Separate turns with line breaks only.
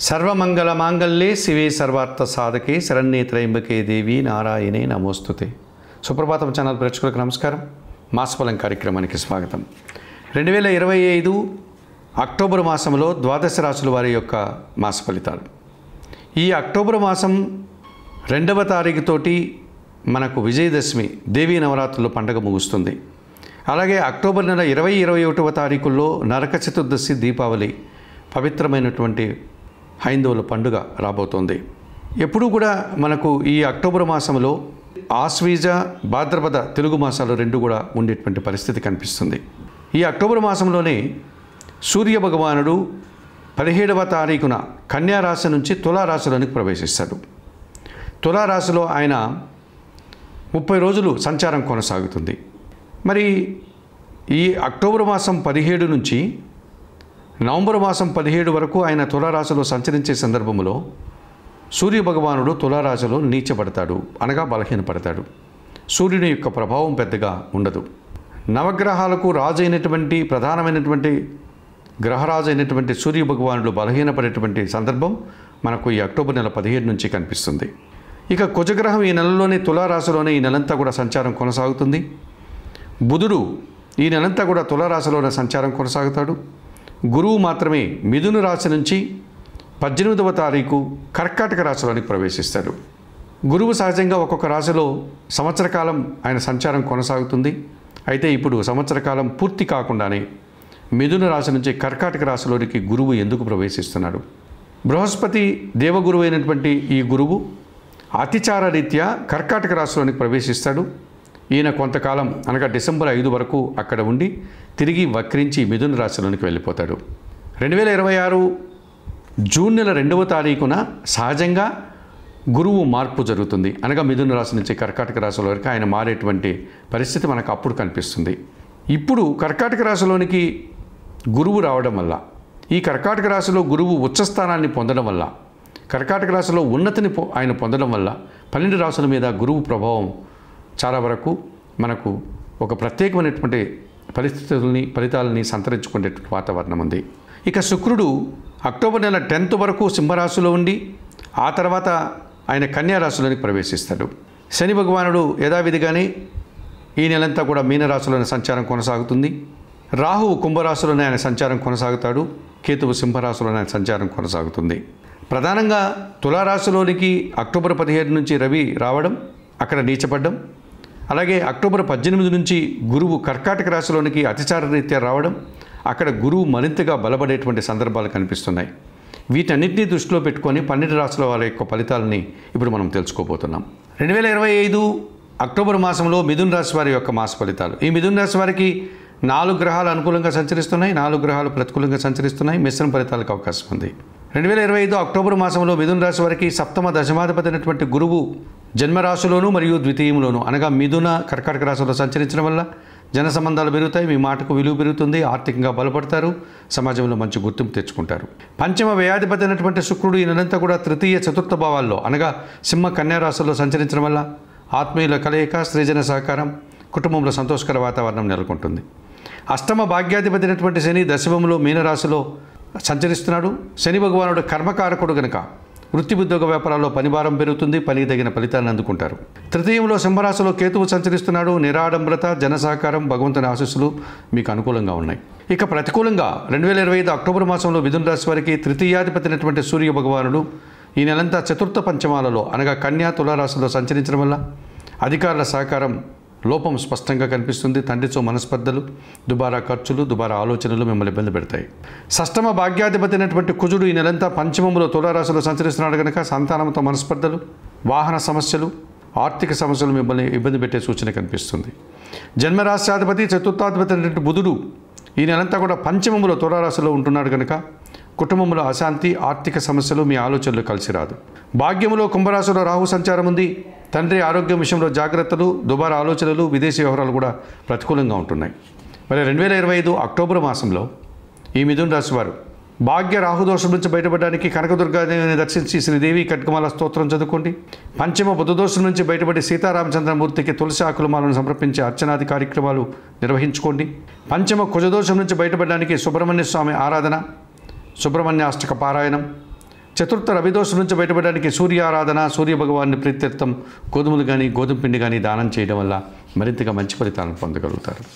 సర్వమంగళమాంగళ్యే శివే సర్వార్థ సాధకే శరణ్యే త్రయంబకే దేవి నారాయణే నమోస్తుతే. సుప్రభాతం ఛానల్ ప్రేక్షకులకు నమస్కారం. మాసఫలం కార్యక్రమానికి స్వాగతం. 2025 అక్టోబర్ మాసంలో ద్వాదశ రాశుల వారి యొక్క మాస ఫలితాలు. ఈ అక్టోబర్ మాసం 2వ తారీఖుతోటి మనకు విజయదశమి దేవీ నవరాత్రుల పండుగ ముగుస్తుంది. అలాగే అక్టోబర్ నెల 20-21వ తారీఖుల్లో నరక చతుర్దశి దీపావళి పవిత్రమైనటువంటి హైందవుల పండుగ రాబోతోంది. ఎప్పుడూ కూడా మనకు ఈ అక్టోబర్ మాసంలో ఆశ్వీజ భాద్రపద తెలుగు మాసాలు రెండు కూడా ఉండేటువంటి పరిస్థితి కనిపిస్తుంది. ఈ అక్టోబర్ మాసంలోనే సూర్య భగవానుడు 17వ తారీఖున కన్యారాశి నుంచి తులారాశిలోనికి ప్రవేశిస్తాడు. తులారాశిలో ఆయన 30 రోజులు సంచారం కొనసాగుతుంది. మరి ఈ అక్టోబర్ మాసం 17 నుంచి నవంబర్ మాసం 17 వరకు ఆయన తులారాశిలో సంచరించే సందర్భంలో సూర్య భగవానుడు తులారాశిలో నీచపడతాడు, అనగా బలహీనపడతాడు. సూర్యుని యొక్క ప్రభావం పెద్దగా ఉండదు. నవగ్రహాలకు రాజు అయినటువంటి ప్రధానమైనటువంటి గ్రహరాజు అయినటువంటి సూర్య భగవానుడు బలహీనపడేటువంటి సందర్భం మనకు ఈ అక్టోబర్ నెల 17 నుంచి కనిపిస్తుంది. ఇక కుజగ్రహం ఈ నెలలోనే తులారాశిలోనే ఈ నెలంతా కూడా సంచారం కొనసాగుతుంది. బుధుడు ఈ నెలంతా కూడా తులారాశిలోనే సంచారం కొనసాగుతాడు. గురువు మాత్రమే మిథున రాశి నుంచి 18వ తారీఖు కర్కాటక రాశిలోనికి ప్రవేశిస్తాడు. గురువు సహజంగా ఒక్కొక్క రాశిలో సంవత్సర కాలం ఆయన సంచారం కొనసాగుతుంది. అయితే ఇప్పుడు సంవత్సర కాలం పూర్తి కాకుండానే మిథున రాశి నుంచి కర్కాటక రాశిలోనికి గురువు ఎందుకు ప్రవేశిస్తున్నాడు? బృహస్పతి దేవగురువు అయినటువంటి ఈ గురువు అతిచార రీత్యా కర్కాటక రాశిలోనికి ప్రవేశిస్తాడు. ఈయన కొంతకాలం అనగా డిసెంబర్ 5 వరకు అక్కడ ఉండి తిరిగి వక్రించి మిథున రాశిలోనికి వెళ్ళిపోతాడు. 2026 జూన్ నెల 2వ తారీఖున సహజంగా గురువు మార్పు జరుగుతుంది. అనగా మిథున రాశి నుంచి కర్కాటక రాశిలో వరకు ఆయన మారేటువంటి పరిస్థితి మనకు అప్పుడు కనిపిస్తుంది. ఇప్పుడు కర్కాటక రాశిలోనికి గురువు రావడం వల్ల, ఈ కర్కాటక రాశిలో గురువు ఉచ్చస్థానాన్ని పొందడం వల్ల, కర్కాటక రాశిలో ఉన్నతిని ఆయన పొందడం వల్ల 12 రాశుల మీద గురువు ప్రభావం చాలా వరకు మనకు ఒక ప్రత్యేకమైనటువంటి ఫలితాలని సంతరించుకునేటువంటి వాతావరణం ఉంది. ఇక శుక్రుడు అక్టోబర్ నెల 10th వరకు సింహరాశిలో ఉండి ఆ తర్వాత ఆయన కన్యారాశిలోనికి ప్రవేశిస్తాడు. శని భగవానుడు యథావిధిగానే ఈ నెలంతా కూడా మీనరాశిలోని సంచారం కొనసాగుతుంది. రాహువు కుంభరాశిలోనే ఆయన సంచారం కొనసాగుతాడు. కేతువు సింహరాశిలోనే ఆయన సంచారం కొనసాగుతుంది. ప్రధానంగా తులారాశిలోనికి అక్టోబర్ 17 నుంచి రవి రావడం, అక్కడ నీచపడ్డం, అలాగే అక్టోబర్ 18 నుంచి గురువు కర్కాటక రాశిలోనికి అతిచార రీత్యా రావడం, అక్కడ గురువు మరింతగా బలపడేటువంటి సందర్భాలు కనిపిస్తున్నాయి. వీటన్నిటినీ దృష్టిలో పెట్టుకొని 12 రాశుల వారి యొక్క ఫలితాలని ఇప్పుడు మనం తెలుసుకోబోతున్నాం. 2025 అక్టోబర్ మాసంలో మిథున రాశి వారి యొక్క మాస ఫలితాలు. ఈ మిథున రాశి వారికి 4 గ్రహాలు అనుకూలంగా సంచరిస్తున్నాయి, 4 గ్రహాలు ప్రతికూలంగా సంచరిస్తున్నాయి. మిశ్రమ ఫలితాలకు అవకాశం ఉంది. 2025 అక్టోబర్ మాసంలో మిథున రాశి వారికి 7వ దశమాధిపతి అయినటువంటి గురువు జన్మరాశిలోను మరియు ద్వితీయంలోను అనగా మిథున కర్కాటక రాశిలో సంచరించడం వల్ల జన సంబంధాలు పెరుగుతాయి, మీ మాటకు విలువ పెరుగుతుంది, ఆర్థికంగా బలపడతారు, సమాజంలో మంచి గుర్తింపు తెచ్చుకుంటారు. పంచమ వ్యయాధిపతి అయినటువంటి శుక్రుడు ఈ నెలంతా కూడా తృతీయ చతుర్థ భావాల్లో అనగా సింహ కన్యా రాశుల్లో సంచరించడం వల్ల ఆత్మీయుల కలయిక, స్త్రీజన సహకారం, కుటుంబంలో సంతోషకర వాతావరణం నెలకొంటుంది. అష్టమ భాగ్యాధిపతి అయినటువంటి శని దశమంలో మీనరాశిలో సంచరిస్తున్నాడు. శని భగవానుడు కర్మకారకుడు కనుక వృత్తి ఉద్యోగ వ్యాపారాల్లో పనిభారం పెరుగుతుంది, పని తగిన ఫలితాన్ని అందుకుంటారు. తృతీయంలో సింహరాశిలో కేతువు సంచరిస్తున్నాడు. నిరాడంబరత, జన సహకారం, భగవంతుని ఆశీస్సులు మీకు అనుకూలంగా ఉన్నాయి. ఇక ప్రతికూలంగా 2025 అక్టోబర్ మాసంలో మిథున రాశి వారికి తృతీయాధిపతి అయినటువంటి సూర్య భగవానుడు ఈ నెలంతా చతుర్థ పంచమాలలో అనగా కన్యా తులారాశిలో సంచరించడం వల్ల అధికారుల సహకారం లోపం స్పష్టంగా కనిపిస్తుంది. తండ్రితో మనస్పర్ధలు, దుబారా ఖర్చులు, దుబారా ఆలోచనలు మిమ్మల్ని ఇబ్బంది పెడతాయి. షష్టమ భాగ్యాధిపతి అయినటువంటి కుజుడు ఈ నెలంతా పంచమంలో తులారాశిలో సంచరిస్తున్నాడు కనుక సంతానంతో మనస్పర్ధలు, వాహన సమస్యలు, ఆర్థిక సమస్యలు మిమ్మల్ని ఇబ్బంది పెట్టే సూచన కనిపిస్తుంది. జన్మరాశ్యాధిపతి చతుర్థాధిపతి అయినటువంటి బుధుడు ఈ నెలంతా కూడా పంచమంలో తులారాశిలో ఉంటున్నాడు కనుక కుటుంబంలో అశాంతి, ఆర్థిక సమస్యలు, మీ ఆలోచనలు కలిసి రాదు. భాగ్యములో కుంభరాశిలో రాహు సంచారం ఉంది. తండ్రి ఆరోగ్యం విషయంలో జాగ్రత్తలు, దుబారా ఆలోచనలు, విదేశీ వ్యవహారాలు కూడా ప్రతికూలంగా ఉంటున్నాయి. మరి 2025 అక్టోబర్ మాసంలో ఈ మిథున రాశి వారు భాగ్య రాహుదోషం నుంచి బయటపడడానికి కనకదుర్గాదేవిని దర్శించి శ్రీదేవి ఖడ్గమాల స్తోత్రం చదువుకోండి. పంచమ బుధదోషం నుంచి బయటపడి సీతారామచంద్రమూర్తికి తులసి ఆకులమాలను సమర్పించి అర్చనాది కార్యక్రమాలు నిర్వహించుకోండి. పంచమ కుజదోషం నుంచి బయటపడడానికి సుబ్రహ్మణ్య స్వామి ఆరాధన, సుబ్రహ్మణ్యాష్టక పారాయణం, చతుర్థ రవిదోషం నుంచి బయటపడడానికి సూర్య ఆరాధన, సూర్య భగవాన్ని ప్రీత్యర్థం గోధుమలు కానీ గోధుమ పిండి కానీ దానం చేయడం వల్ల మరింతగా మంచి ఫలితాలను పొందగలుగుతారు.